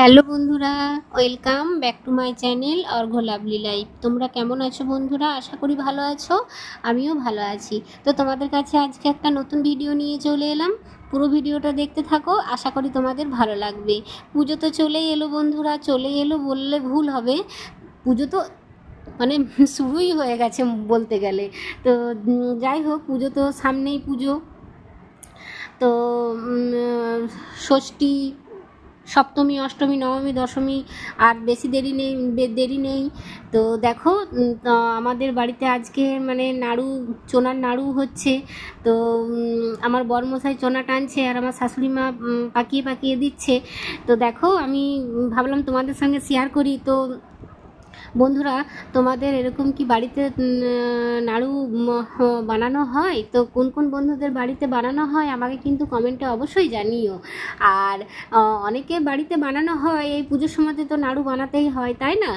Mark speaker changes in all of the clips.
Speaker 1: Hello বন্ধুরা, welcome back to my channel Arghya lovely life. তোমরা কেমন আছো বন্ধুরা? আশা করি ভালো আছো, আমিও ভালো আছি। তো তোমাদের কাছে আজকে একটা নতুন ভিডিও নিয়ে চলে এলাম। পুরো ভিডিওটা দেখতে থাকো, আশা করি তোমাদের ভালো লাগবে। পুজো তো চলেই এলো বন্ধুরা, চলে এলো বললে ভুল হবে। পুজো তো মানে শুরুই হয়ে গেছে বলতে গেলে। তো যাই হোক, পুজো তো সামনেই পুজো। তো ষষ্ঠী, সপ্তমী, অষ্টমী, নবমী, দশমী আর বেশি দেরি নেই। তো দেখো, আমাদের বাড়িতে আজকে মানে নাড়ু, চোনার নাড়ু হচ্ছে। তো আমার বরমশাই চোনা টানছে আর আমার শাশুড়ি মা পাকিয়ে পাকিয়ে দিচ্ছে। তো দেখো, আমি ভাবলাম তোমাদের সঙ্গে শেয়ার করি। তো বন্ধুরা, তোমাদের এরকম কি বাড়িতে নাড়ু বানানো হয়? তো কোন কোন বন্ধুদের বাড়িতে বানানো হয় আমাকে কিন্তু কমেন্টে অবশ্যই জানিও। আর অনেকে বাড়িতে বানানো হয়, এই পুজোর সময়তে তো নাড়ু বানাতেই হয়, তাই না?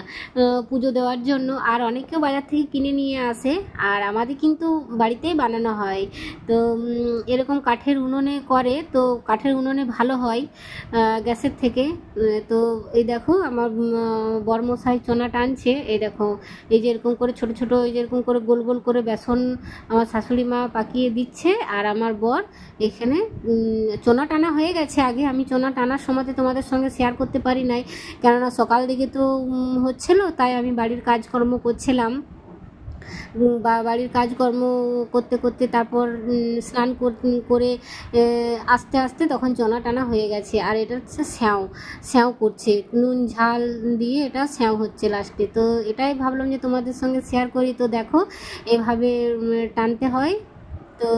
Speaker 1: পুজো দেওয়ার জন্য। আর অনেকেও বাজার থেকে কিনে নিয়ে আসে, আর আমাদের কিন্তু বাড়িতেই বানানো হয়। তো এরকম কাঠের উনুনে করে, তো কাঠের উনুনে ভালো হয় গ্যাসের থেকে। তো এই দেখো, আমার বরমশাই চোনা টানছে। এই দেখো, এই যে এরকম করে ছোট ছোট, এই যে এরকম করে গোল গোল করে বেসন আমার শাশুড়ি মা পাকিয়ে দিচ্ছে, আর আমার বর এখানে চোনা টানা হয়ে গেছে। আগে আমি চোনা টানার সময় তোমাদের সঙ্গে শেয়ার করতে পারি নাই, কেননা সকাল দিকে তো হচ্ছিল, তাই আমি বাড়ির কাজকর্ম করছিলাম। বাড়ির কাজকর্ম করতে করতে তারপর স্নান করে আস্তে আস্তে তখন চনা টানা হয়ে গেছে। আর এটা হচ্ছে স্যাঁও করছে, নুন ঝাল দিয়ে এটা স্যাঁও হচ্ছে লাস্টে। তো এটাই ভাবলাম যে তোমাদের সঙ্গে শেয়ার করি। তো দেখো, এভাবে টানতে হয়। তো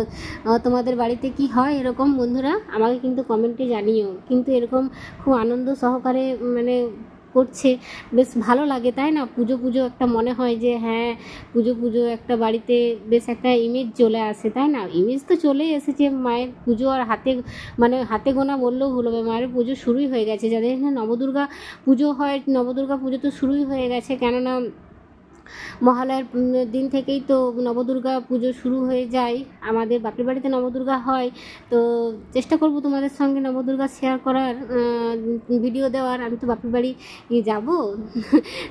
Speaker 1: তোমাদের বাড়িতে কি হয় এরকম বন্ধুরা? আমাকে কিন্তু কমেন্টে জানিও। কিন্তু এরকম খুব আনন্দ সহকারে মানে করছে, বেশ ভালো লাগে, তাই না? পুজো পুজো একটা মনে হয় যে হ্যাঁ, পুজো পুজো একটা বাড়িতে বেশ একটা ইমেজ চলে আসে, তাই না? ইমেজ তো চলেই এসেছে মায়ের পুজো। আর হাতে গোনা বললেও ভুল হবে, মায়ের পুজো শুরুই হয়ে গেছে। যাদের এখানে নবদুর্গা পুজো হয়, নবদুর্গা পুজো তো শুরুই হয়ে গেছে, কেননা মহালয়ার দিন থেকেই তো নবদুর্গা পুজো শুরু হয়ে যায়। আমাদের বাপের বাড়িতে নবদুর্গা হয়। তো চেষ্টা করব তোমাদের সঙ্গে নবদুর্গা শেয়ার করার, ভিডিও দেওয়ার। আমি তো বাপের বাড়ি যাব,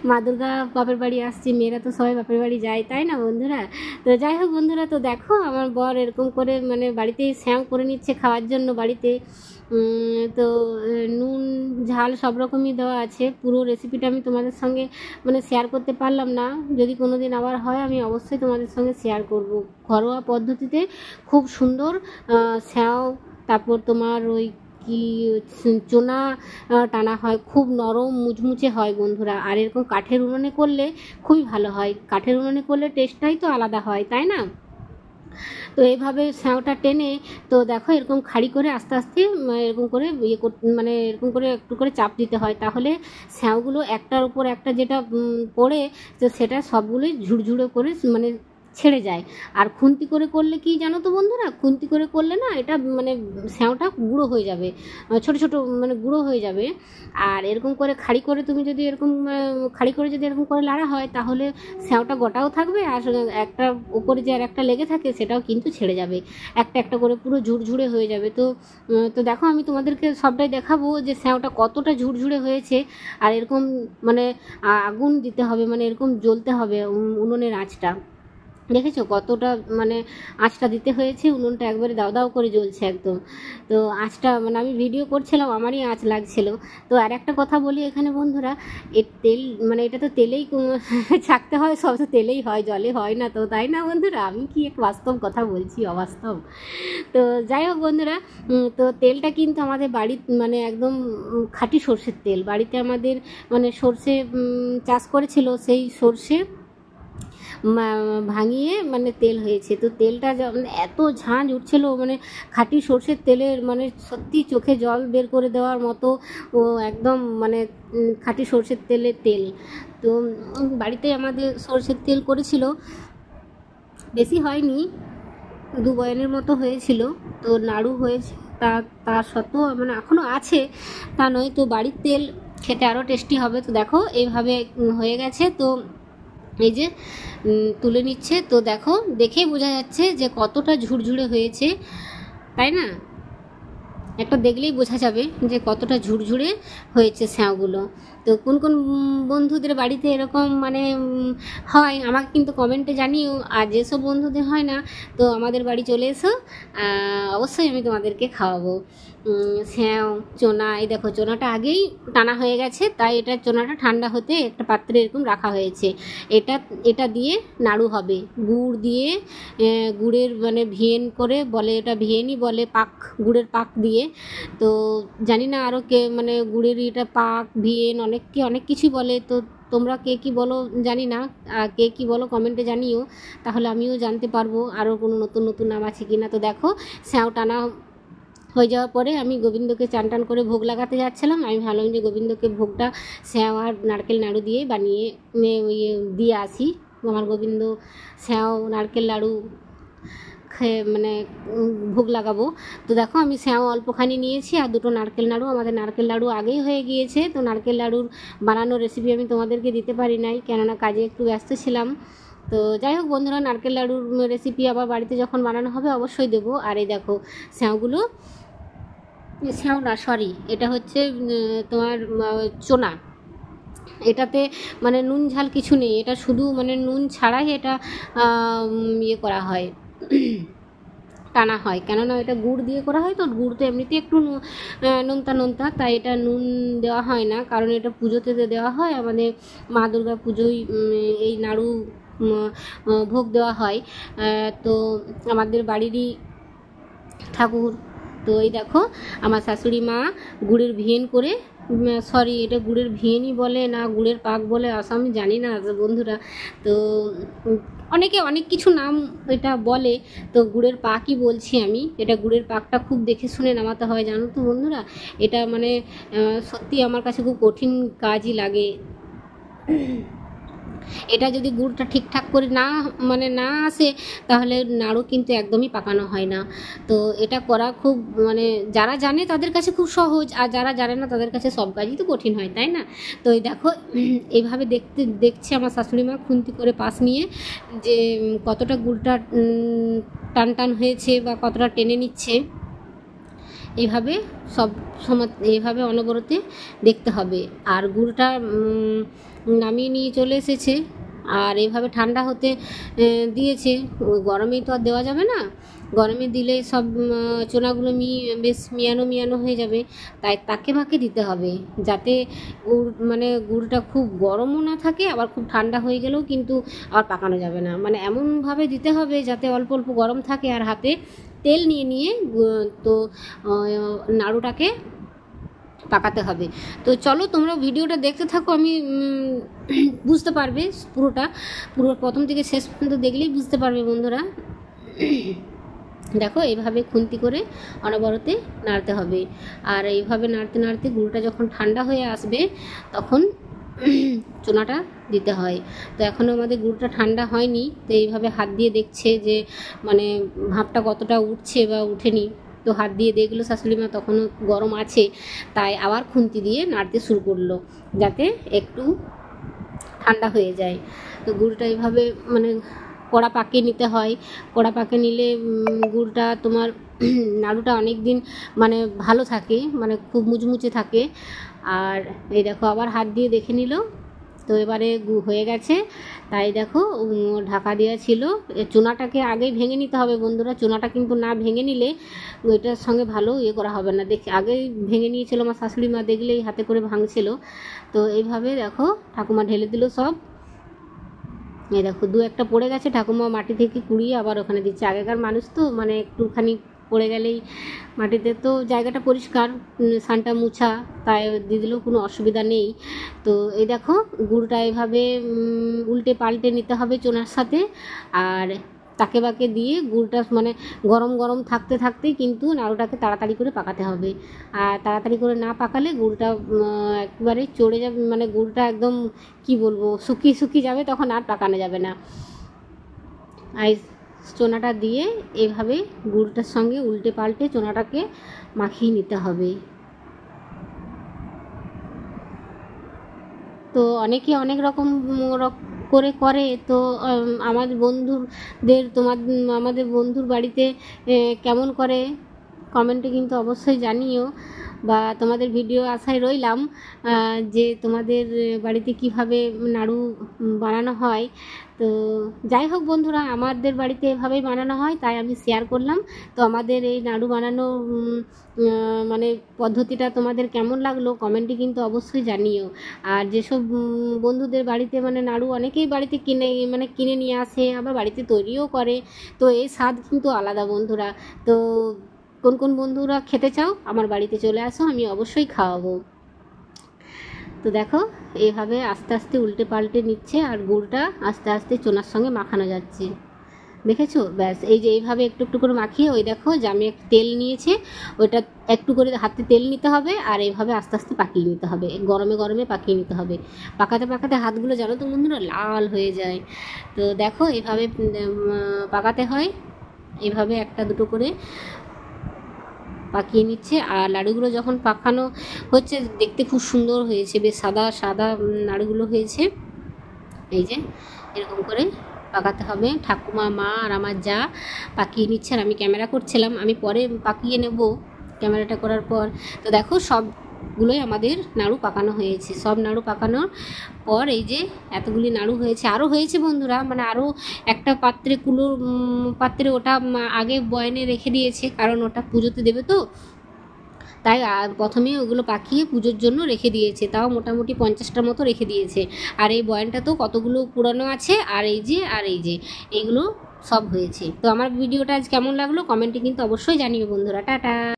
Speaker 1: মা দুর্গা বাপের বাড়ি আসছে, মেয়েরা তো সবাই বাপের বাড়ি যায়, তাই না বন্ধুরা? তো যাই হোক বন্ধুরা, তো দেখো আমার বর এরকম করে মানে বাড়িতেই স্যাঁও করে নিচ্ছে খাওয়ার জন্য বাড়িতে। তো নুন ঝাল সব রকমই দেওয়া আছে। পুরো রেসিপিটা আমি তোমাদের সঙ্গে মানে শেয়ার করতে পারলাম না। যদি কোনো দিন আবার হয়, আমি অবশ্যই তোমাদের সঙ্গে শেয়ার করব। ঘরোয়া পদ্ধতিতে খুব সুন্দর স্যাঁও, তারপর তোমার ওই কি চোনা টানা হয়, খুব নরম মুচমুচে হয় বন্ধুরা। আর এরকম কাঠের উনুনে করলে খুবই ভালো হয়। কাঠের উনুনে করলে টেস্টটাই তো আলাদা হয়, তাই না? তো এইভাবে স্যাঁওটা টেনে, তো দেখো এরকম খাড়ি করে আস্তে আস্তে এরকম করে মানে এরকম করে একটু করে চাপ দিতে হয়, তাহলে স্যাঁওগুলো একটার উপর একটা যেটা পড়ে, তো সেটা সবগুলোই ঝুরঝুরে করে মানে ছেড়ে যায়। আর খুন্তি করে করলে কি জানো তো বন্ধুরা, খুন্তি করে করলে না এটা মানে স্যাঁওটা গুঁড়ো হয়ে যাবে, ছোট ছোট মানে গুঁড়ো হয়ে যাবে। আর এরকম করে খাড়ি করে তুমি যদি এরকম খাড়ি করে যদি এরকম করে লাড়া হয়, তাহলে স্যাঁওটা গোটাও থাকবে, আর একটা উপরে যে আর একটা লেগে থাকে সেটাও কিন্তু ছেড়ে যাবে, একটা একটা করে পুরো ঝুরঝুরে হয়ে যাবে। তো দেখো, আমি তোমাদেরকে সবটাই দেখাবো যে স্যাঁওটা কতটা ঝুরঝুরে হয়েছে। আর এরকম মানে আগুন দিতে হবে, মানে এরকম জ্বলতে হবে উনুনের আঁচটা। দেখেছো কতটা মানে আঁচটা দিতে হয়েছে? উনুনটা একবারে দাও দাও করে জ্বলছে একদম। তো আঁচটা মানে আমি ভিডিও করছিলাম, আমারই আঁচ লাগছিল। তো আর একটা কথা বলি এখানে বন্ধুরা, এর তেল মানে এটা তো তেলেই ছাকতে হয়, সব তো তেলেই হয়, জলে হয় না তো, তাই না বন্ধুরা? আমি কি এক বাস্তব কথা বলছি, অবাস্তব? তো যাই হোক বন্ধুরা, তো তেলটা কিন্তু আমাদের বাড়ির মানে একদম খাঁটি সর্ষের তেল। বাড়িতে আমাদের মানে সর্ষে চাষ করেছিল, সেই সর্ষে ভাঙিয়ে মানে তেল হয়েছে। তো তেলটা মানে এত ঝাঁঝ উঠছিল, মানে খাঁটি সর্ষের তেলের মানে সত্যি চোখে জল বের করে দেওয়ার মতো। ও একদম মানে খাঁটি সর্ষের তেলের তেল। তো বাড়িতে আমাদের সর্ষের তেল করেছিল, বেশি হয়নি, 2 বয়ানের মতো হয়েছিল। তো নাড়ু হয়েছে, তার সত্ত্বেও মানে এখনও আছে, তা নয় তো বাড়ির তেল খেতে আরও টেস্টি হবে। তো দেখো এইভাবে হয়ে গেছে। তো এই যে তুলে নিচ্ছে, তো দেখো দেখেই বোঝা যাচ্ছে যে কতটা ঝুরঝুরে হয়েছে, তাই না? একটা দেখলেই বোঝা যাবে যে কতটা ঝুরঝুরে হয়েছে স্যাঁওগুলো। তো কোন কোন বন্ধুদের বাড়িতে এরকম মানে হয় আমাকে কিন্তু কমেন্টে জানিও। আর যেসব বন্ধুদের হয় না, তো আমাদের বাড়ি চলে এসো, অবশ্যই আমি তোমাদেরকে খাওয়াবো। স্যাঁও চোনা, এই দেখো চোনাটা আগেই টানা হয়ে গেছে, তাই এটা চোনাটা ঠান্ডা হতে একটা পাত্রে এরকম রাখা হয়েছে। এটা দিয়ে নাড়ু হবে গুড় দিয়ে, গুড়ের মানে ভিয়েন করে বলে, এটা ভিয়েনই বলে, পাক, গুড়ের পাক দিয়ে। তো জানি না আরও কে মানে গুড়ের এটা পাক ভিয়েন অনেক কিছুই বলে। তো তোমরা কে কী বলো জানি না, কে কী বলো কমেন্টে জানিও, তাহলে আমিও জানতে পারবো আরও কোনো নতুন নতুন নাম আছে কি না। তো দেখো স্যাঁও টানা হয়ে যাওয়ার পরে আমি গোবিন্দকে চান টান করে ভোগ লাগাতে যাচ্ছিলাম। আমি ভাবলাম যে গোবিন্দকে ভোগটা স্যাঁও আর নারকেল নাড়ু দিয়ে বানিয়ে দিয়ে আসি। আমার গোবিন্দ স্যাঁও নারকেল নাড়ু মানে ভোগ লাগাবো। তো দেখো আমি স্যাঁও অল্পখানি নিয়েছি আর দুটো নারকেল নাড়ু, আমাদের নারকেল নাড়ু আগেই হয়ে গিয়েছে। তো নারকেল নাড়ুর বানানোর রেসিপি আমি তোমাদেরকে দিতে পারি নাই, কেননা কাজে একটু ব্যস্ত ছিলাম। তো যাই হোক বন্ধুরা, নারকেল নাড়ুর রেসিপি আবার বাড়িতে যখন বানানো হবে অবশ্যই দেবো। আর এই দেখো স্যাঁওগুলো, স্যাঁও না সরি, এটা হচ্ছে তোমার চোনা। এটাতে মানে নুন ঝাল কিছু নেই, এটা শুধু মানে নুন ছাড়াই এটা ইয়ে করা হয়, টানা হয়। কেননা এটা গুড় দিয়ে করা হয়, তো গুড় তো এমনিতে একটু নোনতা নোনতা, তাই এটা নুন দেওয়া হয় না, কারণ এটা পুজোতে দেওয়া হয়। আমাদের মা দুর্গা পুজোয় এই নাড়ু ভোগ দেওয়া হয়। তো আমাদের বাড়িরই ঠাকুর। তো এই দেখো আমার শাশুড়ি মা গুড়ের ভিয়েন করে, সরি এটা গুড়ের ভিয়েনই বলে না গুড়ের পাক বলে, আমি জানি না বন্ধুরা। তো অনেকে অনেক কিছু নাম এটা বলে, তো গুড়ের পাকই বলছি আমি। এটা গুড়ের পাকটা খুব দেখে শুনে নামাতে হয়, জানো তো বন্ধুরা। এটা মানে সত্যি আমার কাছে খুব কঠিন কাজই লাগে। এটা যদি গুড়টা ঠিকঠাক করে না আসে, তাহলে নাড়ু কিন্তু একদমই পাকানো হয় না। তো এটা করা খুব মানে যারা জানে তাদের কাছে খুব সহজ, আর যারা জানে না তাদের কাছে সব কাজই তো কঠিন হয়, তাই না? তো এই দেখো এইভাবে দেখছে আমার শাশুড়ি মা খুন্তি করে পাশ নিয়ে যে কতটা গুড়টা টান টান হয়েছে বা কতটা টেনে নিচ্ছে। এইভাবে সব সময় এইভাবে অনবরতে দেখতে হবে। আর গুড়টা নামিয়ে নিয়ে চলে এসেছে, আর এইভাবে ঠান্ডা হতে দিয়েছে। গরমেই তো আর দেওয়া যাবে না, গরমে দিলে সব চোনাগুলো বেশ মিয়ানো হয়ে যাবে। তাই তাকে মাকে দিতে হবে, যাতে গুড়টা খুব গরমও না থাকে, আবার খুব ঠান্ডা হয়ে গেলেও কিন্তু আবার পাকানো যাবে না। মানে এমনভাবে দিতে হবে যাতে অল্প অল্প গরম থাকে, আর হাতে তেল নিয়ে তো নাড়ুটাকে পাকাতে হবে। তো চলো তোমরা ভিডিওটা দেখতে থাকো, আমি বুঝতে পারবে পুরো প্রথম থেকে শেষ পর্যন্ত দেখলেই বুঝতে পারবে বন্ধুরা। দেখো এইভাবে খুন্তি করে অনবরতে নাড়তে হবে। আর এইভাবে নাড়তে নাড়তে গুঁড়োটা যখন ঠান্ডা হয়ে আসবে তখন চুনাটা দিতে হয়। তো এখনও আমাদের গুড়টা ঠান্ডা হয়নি, তো এইভাবে হাত দিয়ে দেখছে যে মানে ভাপটা কতটা উঠছে বা উঠেনি। তো হাত দিয়ে দেখলো শাশুড়ি মা তখনও গরম আছে, তাই আবার খুন্তি দিয়ে নাড়তে শুরু করলো যাতে একটু ঠান্ডা হয়ে যায়। তো গুড়টা এইভাবে মানে কড়া পাকিয়ে নিতে হয়। কড়া পাকিয়ে নিলে গুড়টা তোমার নাড়ুটা অনেক দিন মানে ভালো থাকে, মানে খুব মুচমুচে থাকে। আর এই দেখো আবার হাত দিয়ে দেখে নিল, তো এবারে হয়ে গেছে। তাই দেখো ঢাকা দেওয়া ছিল। চুনাটাকে আগেই ভেঙে নিতে হবে বন্ধুরা, চুনাটা কিন্তু না ভেঙে নিলে ওইটার সঙ্গে ভালো করা হবে না। দেখি আগেই ভেঙে নিয়েছিল আমার শাশুড়ি মা, দেখলেই হাতে করে ভাঙছিল। তো এইভাবে দেখো ঠাকুমা ঢেলে দিল সব। এই দেখো দু একটা পড়ে গেছে, ঠাকুমা মাটি থেকে কুড়িয়ে আবার ওখানে দিচ্ছে। আগেকার মানুষ তো মানে একটুখানি পড়ে গেলেই মাটিতে, তো জায়গাটা পরিষ্কার সানটা মুছা, তাই দিয়ে দিলেও কোনো অসুবিধা নেই। তো এই দেখো গুড়টা এভাবে উল্টে পাল্টে নিতে হবে চুনার সাথে। আর তাকে বাকে দিয়ে গুড়টা মানে গরম গরম থাকতে থাকতেই কিন্তু নাড়ুটাকে তাড়াতাড়ি করে পাকাতে হবে। আর তাড়াতাড়ি করে না পাকালে গুড়টা একবারে চড়ে যাবে, মানে গুড়টা একদম কি বলবো শুকিয়ে যাবে, তখন আর পাকানো যাবে না। আর চোনাটা দিয়ে এভাবে গুড়টার সঙ্গে উল্টে পাল্টে চোনাটাকে মাখিয়ে নিতে হবে। তো অনেকে অনেক রকম করে। তো আমাদের বন্ধুর বাড়িতে কেমন করে কমেন্টে কিন্তু অবশ্যই জানিও, বা তোমাদের ভিডিও আশায় রইলাম যে তোমাদের বাড়িতে কিভাবে নাড়ু বানানো হয়। তো যাই হোক বন্ধুরা, আমাদের বাড়িতে এভাবেই বানানো হয়, তাই আমি শেয়ার করলাম। তো আমাদের এই নাড়ু বানানো মানে পদ্ধতিটা তোমাদের কেমন লাগলো কমেন্টে কিন্তু অবশ্যই জানিও। আর যেসব বন্ধুদের বাড়িতে মানে নাড়ু অনেকেই বাড়িতে কিনে নিয়ে আসে, আবার বাড়িতে তৈরিও করে, তো এই স্বাদ কিন্তু আলাদা বন্ধুরা। তো কোন কোন বন্ধুরা খেতে চাও আমার বাড়িতে চলে আসো, আমি অবশ্যই খাওয়াবো। তো দেখো এইভাবে আস্তে আস্তে উল্টে পাল্টে নিচ্ছে, আর গুড়টা আস্তে আস্তে চোনার সঙ্গে মাখানো যাচ্ছে, দেখেছো? ব্যাস এই যে এইভাবে একটু একটু করে মাখিয়ে, ওই দেখো যে আমি একটু তেল নিয়েছে, ওইটা একটু করে হাতে তেল নিতে হবে, আর এইভাবে আস্তে আস্তে পাকিয়ে নিতে হবে, গরমে গরমে পাকিয়ে নিতে হবে। পাকাতে পাকাতে হাতগুলো জানো তো বন্ধুরা লাল হয়ে যায়। তো দেখো এইভাবে পাকাতে হয়, এইভাবে একটা দুটো করে পাকিয়ে নিচ্ছে। আর নাড়ুগুলো যখন পাকানো হচ্ছে দেখতে খুব সুন্দর হয়েছে, বেশ সাদা সাদা নাড়ুগুলো হয়েছে। এই যে এরকম করে পাকাতে হবে। ঠাকুমা, মা আর আমার যা পাকিয়ে নিচ্ছে, আর আমি ক্যামেরা করছিলাম, আমি পরে পাকিয়ে নেব ক্যামেরাটা করার পর। তো দেখো সবগুলোই আমাদের নাড়ু পাকানো হয়েছে। সব নাড়ু পাকানোর পর এই যে এতগুলি নাড়ু হয়েছে, আরও হয়েছে বন্ধুরা, মানে আরও একটা পাত্রে পাত্রে ওটা আগে বয়নে রেখে দিয়েছে, কারণ ওটা পুজোতে দেবে তো, তাই প্রথমে ওগুলো পাকিয়ে পুজোর জন্য রেখে দিয়েছে, তাও মোটামুটি 50টার মতো রেখে দিয়েছে। আর এই বয়ানটা তো কতগুলো পুরানো আছে, আর এই যে এইগুলো সব হয়েছে। তো আমার ভিডিওটা আজ কেমন লাগলো কমেন্টে কিন্তু অবশ্যই জানিও বন্ধুরা। টাটা।